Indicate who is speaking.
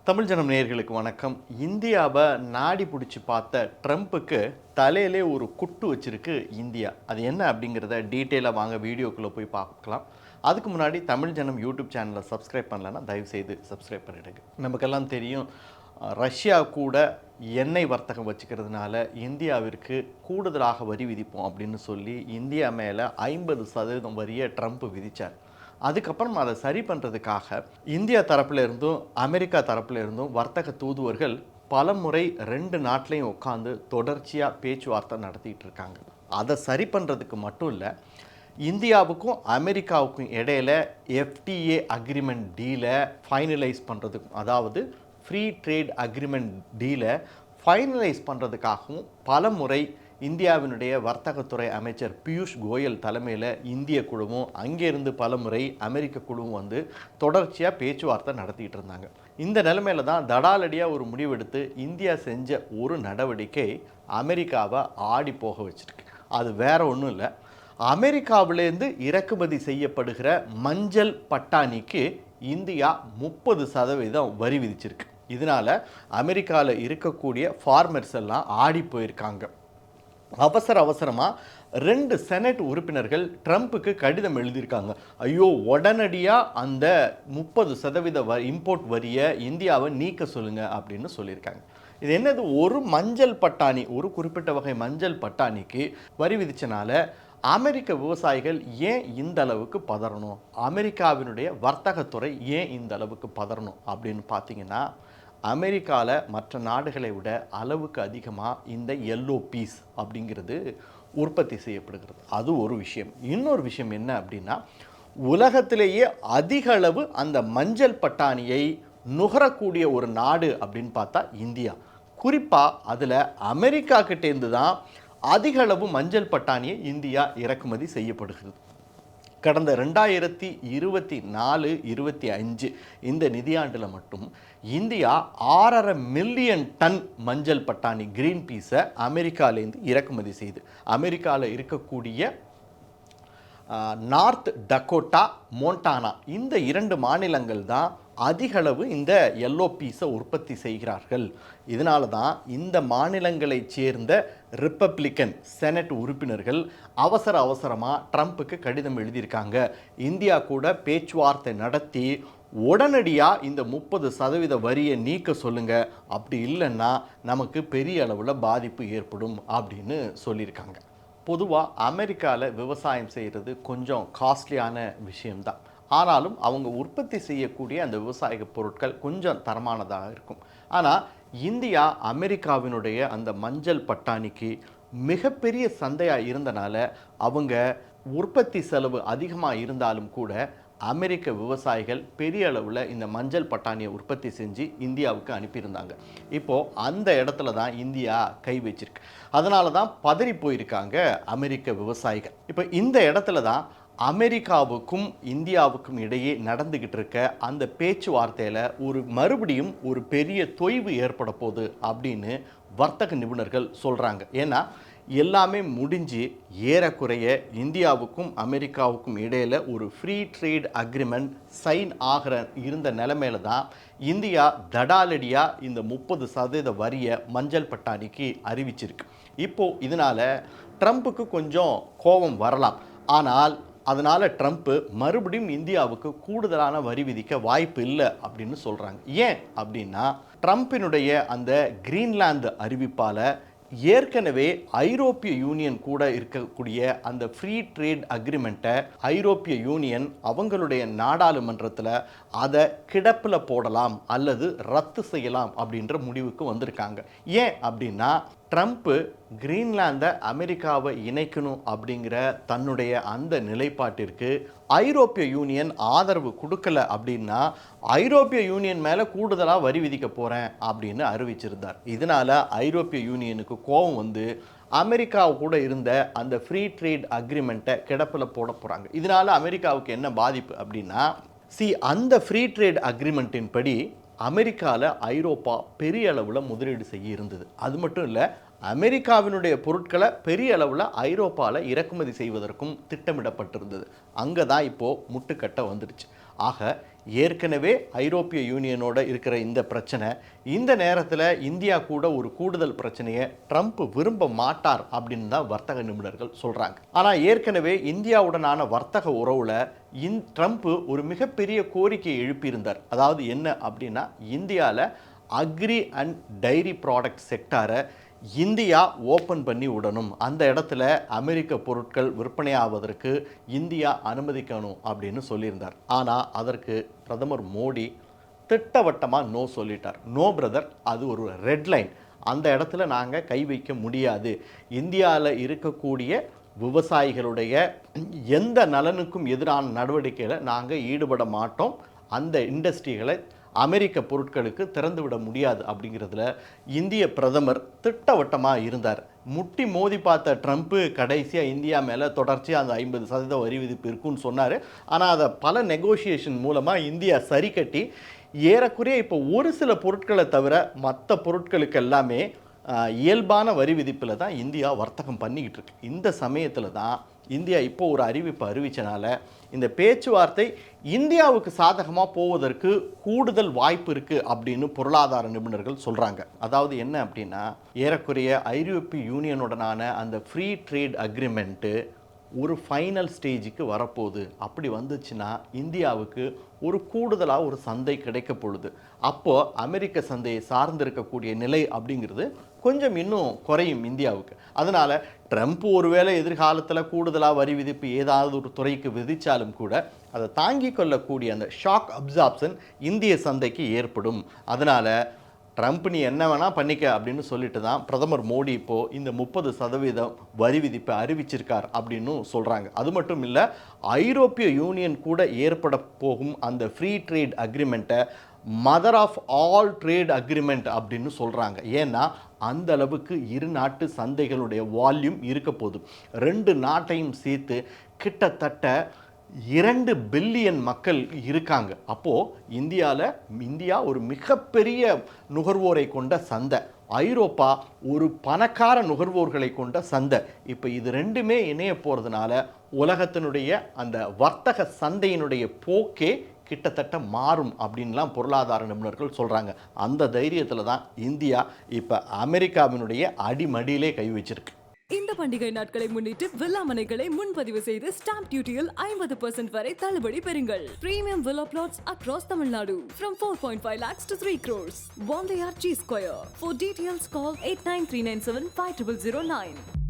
Speaker 1: தமிழ் ஜனம் நேயர்களுக்கு வணக்கம். இந்தியாவை நாடி பிடிச்சி பார்த்த ட்ரம்ப்புக்கு தலையிலே ஒரு குட்டு வச்சிருக்கு இந்தியா. அது என்ன அப்படிங்கிறத டீட்டெயிலாக வாங்க வீடியோக்குள்ளே போய் பார்க்கலாம். அதுக்கு முன்னாடி தமிழ் ஜனம் யூடியூப் சேனலை சப்ஸ்கிரைப் பண்ணலன்னா தயவுசெய்து சப்ஸ்கிரைப் பண்ணிவிடுங்க. நமக்கெல்லாம் தெரியும், ரஷ்யா கூட எண்ணெய் வர்த்தகம் வச்சுக்கிறதுனால இந்தியாவிற்கு கூடுதலாக வரி விதிப்போம் அப்படின்னு சொல்லி இந்தியா மேலே 50% வரியை ட்ரம்ப் விதித்தார். அதுக்கப்புறம் அதை சரி பண்ணுறதுக்காக இந்தியா தரப்பில் இருந்தும் அமெரிக்கா தரப்பில் இருந்தும் வர்த்தக தூதுவர்கள் பல முறை ரெண்டு நாட்டிலையும் உட்காந்து தொடர்ச்சியாக பேச்சுவார்த்தை நடத்திட்டு இருக்காங்க. அதை சரி பண்ணுறதுக்கு மட்டும் இல்லை, இந்தியாவுக்கும் அமெரிக்காவுக்கும் இடையில எஃப்டிஏ அக்ரிமெண்ட் டீலை ஃபைனலைஸ் பண்ணுறதுக்கும், அதாவது ஃப்ரீ ட்ரேட் அக்ரிமெண்ட் டீலை ஃபைனலைஸ் பண்ணுறதுக்காகவும் பல முறை இந்தியாவினுடைய வர்த்தகத்துறை அமைச்சர் பியூஷ் கோயல் தலைமையில் இந்திய குழுவும் அங்கேருந்து பல முறை அமெரிக்க குழுவும் வந்து தொடர்ச்சியாக பேச்சுவார்த்தை நடத்திட்டு இருந்தாங்க. இந்த நிலைமையில தான் தடாலடியாக ஒரு முடிவெடுத்து இந்தியா செஞ்ச ஒரு நடவடிக்கை அமெரிக்காவை ஆடி போக வச்சிருக்கு. அது வேற ஒன்றும் இல்லை, அமெரிக்காவிலேருந்து இறக்குமதி செய்யப்படுகிற மஞ்சள் பட்டாணிக்கு இந்தியா 30% வரி விதிச்சிருக்கு. இதனால் அமெரிக்காவில் இருக்கக்கூடிய ஃபார்மர்ஸ் எல்லாம் ஆடி போயிருக்காங்க. அவசரமாக 2 செனட் உறுப்பினர்கள் ட்ரம்ப்புக்கு கடிதம் எழுதியிருக்காங்க. ஐயோ, உடனடியாக அந்த 30% இம்போர்ட் வரியை இந்தியாவை நீக்க சொல்லுங்க அப்படின்னு சொல்லியிருக்காங்க. இது என்னது, ஒரு மஞ்சள் பட்டாணி, ஒரு குறிப்பிட்ட வகை மஞ்சள் பட்டாணிக்கு வரி விதிச்சனால அமெரிக்க விவசாயிகள் ஏன் இந்த அளவுக்கு பதறணும், அமெரிக்காவினுடைய வர்த்தகத்துறை ஏன் இந்த அளவுக்கு பதறணும் அப்படின்னு பார்த்தீங்கன்னா, அமெரிக்காவில் மற்ற நாடுகளை விட அளவுக்கு அதிகமாக இந்த எல்லோ பீஸ் அப்படிங்கிறது உற்பத்தி செய்யப்படுகிறது. அது ஒரு விஷயம். இன்னொரு விஷயம் என்ன அப்படின்னா, உலகத்திலேயே அதிக அளவு அந்த மஞ்சள் பட்டாணியை நுகரக்கூடிய ஒரு நாடு அப்படின்னு பார்த்தா இந்தியா. குறிப்பாக அதில் அமெரிக்கா கிட்டேருந்து தான் அதிக அளவு மஞ்சள் பட்டாணியை இந்தியா இறக்குமதி செய்யப்படுகிறது. கடந்த 2024-25 இந்த நிதியாண்டில் மட்டும் இந்தியா 6.5 மில்லியன் டன் மஞ்சள் பட்டாணி கிரீன் பீஸை அமெரிக்காவிலேருந்து இறக்குமதி செய்து, அமெரிக்காவில் இருக்கக்கூடிய நார்த் டக்கோட்டா, மோண்டானா இந்த 2 மாநிலங்கள் தான் அதிகளவு இந்த எல்லோ பீஸை உற்பத்தி செய்கிறார்கள். இதனால தான் இந்த மாநிலங்களைச் சேர்ந்த ரிப்பப்ளிக்கன் செனட் உறுப்பினர்கள் அவசரமாக ட்ரம்ப்புக்கு கடிதம் எழுதியிருக்காங்க. இந்தியா கூட பேச்சுவார்த்தை நடத்தி உடனடியாக இந்த 30% வரியை நீக்க சொல்லுங்க, அப்படி இல்லைன்னா நமக்கு பெரிய அளவில் பாதிப்பு ஏற்படும் அப்படின்னு சொல்லியிருக்காங்க. பொதுவாக அமெரிக்காவில் விவசாயம் செய்கிறது கொஞ்சம் காஸ்ட்லியான விஷயம்தான். ஆனாலும் அவங்க உற்பத்தி செய்யக்கூடிய அந்த விவசாய பொருட்கள் கொஞ்சம் தரமானதாக இருக்கும். ஆனால் இந்தியா அமெரிக்காவினுடைய அந்த மஞ்சள் பட்டாணிக்கு மிகப்பெரிய சந்தையாக இருந்தனால அவங்க உற்பத்தி செலவு அதிகமாக இருந்தாலும் கூட அமெரிக்க விவசாயிகள் பெரிய அளவில் இந்த மஞ்சள் பட்டாணியை உற்பத்தி செஞ்சு இந்தியாவுக்கு அனுப்பியிருந்தாங்க. இப்போது அந்த இடத்துல தான் இந்தியா கை வச்சிருக்கு. அதனால தான் பதறி போயிருக்காங்க அமெரிக்க விவசாயிகள். இப்போ இந்த இடத்துல தான் அமெரிக்காவுக்கும் இந்தியாவுக்கும் இடையே நடந்துக்கிட்டு இருக்க அந்த பேச்சுவார்த்தையில் மறுபடியும் ஒரு பெரிய தொய்வு ஏற்பட போகுது அப்படின்னு வர்த்தக நிபுணர்கள் சொல்கிறாங்க. ஏன்னா எல்லாமே முடிஞ்சு ஏறக்குறைய இந்தியாவுக்கும் அமெரிக்காவுக்கும் இடையில் ஒரு ஃப்ரீ ட்ரேட் அக்ரிமெண்ட் சைன் இருந்த நிலைமையில தான் இந்தியா தடாலடியாக இந்த 30% வரியை மஞ்சள் பட்டாணிக்கு அறிவிச்சிருக்கு. இப்போது இதனால் ட்ரம்ப்புக்கு கொஞ்சம் கோபம் வரலாம். ஆனால் அதனால் ட்ரம்ப்பு மறுபடியும் இந்தியாவுக்கு கூடுதலான வரி விதிக்க வாய்ப்பு இல்லை அப்படின்னு சொல்கிறாங்க. ஏன் அப்படின்னா, ட்ரம்ப்பினுடைய அந்த கிரீன்லாந்து அறிவிப்பால் ஏற்கனவே ஐரோப்பிய யூனியன் கூட இருக்கக்கூடிய அந்த ஃப்ரீ ட்ரேட் அக்ரிமெண்ட்டை ஐரோப்பிய யூனியன் அவங்களுடைய நாடாளுமன்றத்தில் அதை கிடப்பில் போடலாம் அல்லது ரத்து செய்யலாம் அப்படின்ற முடிவுக்கு வந்திருக்காங்க. ஏன் அப்படின்னா, ட்ரம்ப்பு கிரீன்லாந்தை அமெரிக்காவை இணைக்கணும் அப்படிங்கிற தன்னுடைய அந்த நிலைப்பாட்டிற்கு ஐரோப்பிய யூனியன் ஆதரவு கொடுக்கல அப்படின்னா ஐரோப்பிய யூனியன் மேலே கூடுதலாக வரி விதிக்க போகிறேன் அப்படின்னு அறிவிச்சிருந்தார். இதனால் ஐரோப்பிய யூனியனுக்கு கோபம் வந்து அமெரிக்கா கூட இருந்த அந்த ஃப்ரீ ட்ரேட் அக்ரிமெண்ட்டை கிடப்பில் போட போகிறாங்க. இதனால் அமெரிக்காவுக்கு என்ன பாதிப்பு அப்படின்னா, அந்த ஃப்ரீ ட்ரேட் அக்ரிமெண்ட்டின் படி அமெரிக்காவில் ஐரோப்பா பெரிய அளவில் முதலீடு செய்ய இருந்தது. அது மட்டும் இல்லை, அமெரிக்காவினுடைய பொருட்களை பெரிய அளவில் ஐரோப்பாவில் இறக்குமதி செய்வதற்கும் திட்டமிடப்பட்டிருந்தது. அங்கே தான் இப்போது முட்டுக்கட்டை வந்துடுச்சு. ஆக ஏற்கனவே ஐரோப்பிய யூனியனோட இருக்கிற இந்த பிரச்சனை, இந்த நேரத்தில் இந்தியா கூட ஒரு கூடுதல் பிரச்சனையை ட்ரம்ப் விரும்ப மாட்டார் அப்படின்னு தான் வர்த்தக நிபுணர்கள் சொல்கிறாங்க. ஆனால் ஏற்கனவே இந்தியாவுடனான வர்த்தக உறவில் ட்ரம்ப் ஒரு மிகப்பெரிய கோரிக்கையை எழுப்பியிருந்தார். அதாவது என்ன அப்படின்னா, இந்தியாவில் அக்ரி அண்ட் டைரி ப்ராடக்ட் செக்டாரை இந்தியா ஓப்பன் பண்ணி விடணும், அந்த இடத்துல அமெரிக்க பொருட்கள் விற்பனையாவதற்கு இந்தியா அனுமதிக்கணும் அப்படின்னு சொல்லியிருந்தார். ஆனால் அதற்கு பிரதமர் மோடி திட்டவட்டமாக நோ சொல்லிட்டார். நோ பிரதர், அது ஒரு ரெட் லைன், அந்த இடத்துல நாங்கள் கை வைக்க முடியாது. இந்தியாவில் இருக்கக்கூடிய விவசாயிகளுடைய எந்த நலனுக்கும் எதிரான நடவடிக்கையில் நாங்கள் ஈடுபட மாட்டோம், அந்த இண்டஸ்ட்ரிகளை அமெரிக்க பொருட்களுக்கு திறந்து விட முடியாது அப்படிங்கிறதுல இந்திய பிரதமர் திட்டவட்டமாக இருந்தார். முட்டி மோதி பார்த்த ட்ரம்ப்பு கடைசியாக இந்தியா மேலே தொடர்ச்சியாக அந்த 50% வரி விதிப்பு இருக்குன்னு சொன்னார். ஆனால் அதை பல நெகோசியேஷன் மூலமாக இந்தியா சரி கட்டி ஏறக்குறைய இப்போ ஒரு சில பொருட்களை தவிர மற்ற பொருட்களுக்கு எல்லாமே இயல்பான வரி விதிப்பில் தான் இந்தியா வர்த்தகம் பண்ணிக்கிட்டு இருக்கு. இந்த சமயத்தில் தான் இந்தியா இப்போ ஒரு அறிவிப்பு அறிவிச்சனால இந்த பேச்சுவார்த்தை இந்தியாவுக்கு சாதகமாக போவதற்கு கூடுதல் வாய்ப்பு இருக்குது அப்படின்னு பொருளாதார நிபுணர்கள் சொல்கிறாங்க. அதாவது என்ன அப்படின்னா, ஏறக்குறைய ஐரோப்பிய யூனியனுடனான அந்த ஃப்ரீ ட்ரேட் அக்ரிமெண்ட்டு ஒரு ஃபைனல் ஸ்டேஜுக்கு வரப்போகுது. அப்படி வந்துச்சுன்னா இந்தியாவுக்கு ஒரு கூடுதலாக ஒரு சந்தை கிடைக்க பொழுது, அப்போது அமெரிக்க சந்தையை சார்ந்திருக்கக்கூடிய நிலை அப்படிங்கிறது கொஞ்சம் இன்னும் குறையும் இந்தியாவுக்கு. அதனால் ட்ரம்ப் ஒருவேளை எதிர்காலத்தில் கூடுதலாக வரி விதிப்பு ஏதாவது ஒரு துறைக்கு விதித்தாலும் கூட அதை தாங்கிக் கொள்ளக்கூடிய அந்த ஷாக் அப்சார்ப்ஷன் இந்திய சந்தைக்கு ஏற்படும். அதனால் ட்ரம்ப் நீ என்ன வேணால் பண்ணிக்க அப்படின்னு சொல்லிட்டு தான் பிரதமர் மோடி இப்போது இந்த 30% வரி விதிப்பை அறிவிச்சிருக்கார் அப்படின்னு சொல்கிறாங்க. அது மட்டும் இல்லை, ஐரோப்பிய யூனியன் கூட ஏற்பட போகும் அந்த ஃப்ரீ ட்ரேட் அக்ரிமெண்ட்டை mother of all trade agreement அப்படின்னு சொல்கிறாங்க. ஏன்னா அந்த அளவுக்கு இரு நாட்டு சந்தைகளுடைய வால்யூம் இருக்க போகுது. 2 நாட்டையும் சேர்த்து கிட்டத்தட்ட 2 பில்லியன் மக்கள் இருக்காங்க. அப்போது இந்தியா ஒரு மிகப்பெரிய நுகர்வோரை கொண்ட சந்தை, ஐரோப்பா ஒரு பணக்கார நுகர்வோர்களை கொண்ட சந்தை. இப்போ இது ரெண்டுமே இணைய போகிறதுனால உலகத்தினுடைய அந்த வர்த்தக சந்தையினுடைய போக்கே கிட்டத்தட்ட மாறும் அப்படின்லாம் பொருளாதார நிபுணர்கள் சொல்கிறாங்க. அந்த தைரியத்தில் தான் இந்தியா இப்போ அமெரிக்காவினுடைய அடிமடியிலே கை வச்சிருக்கு.
Speaker 2: இந்த பண்டிகை நாட்களை முன்னிட்டு வில்லா மனைகளை முன்பதிவு செய்து ஸ்டாம்ப் டியூட்டியில் 50% வரை தள்ளுபடி பெறுங்கள். Premium villa plots across Tamil Nadu from 4.5 lakhs to 3 crores. Bondayar G Square. For details call 8939750009.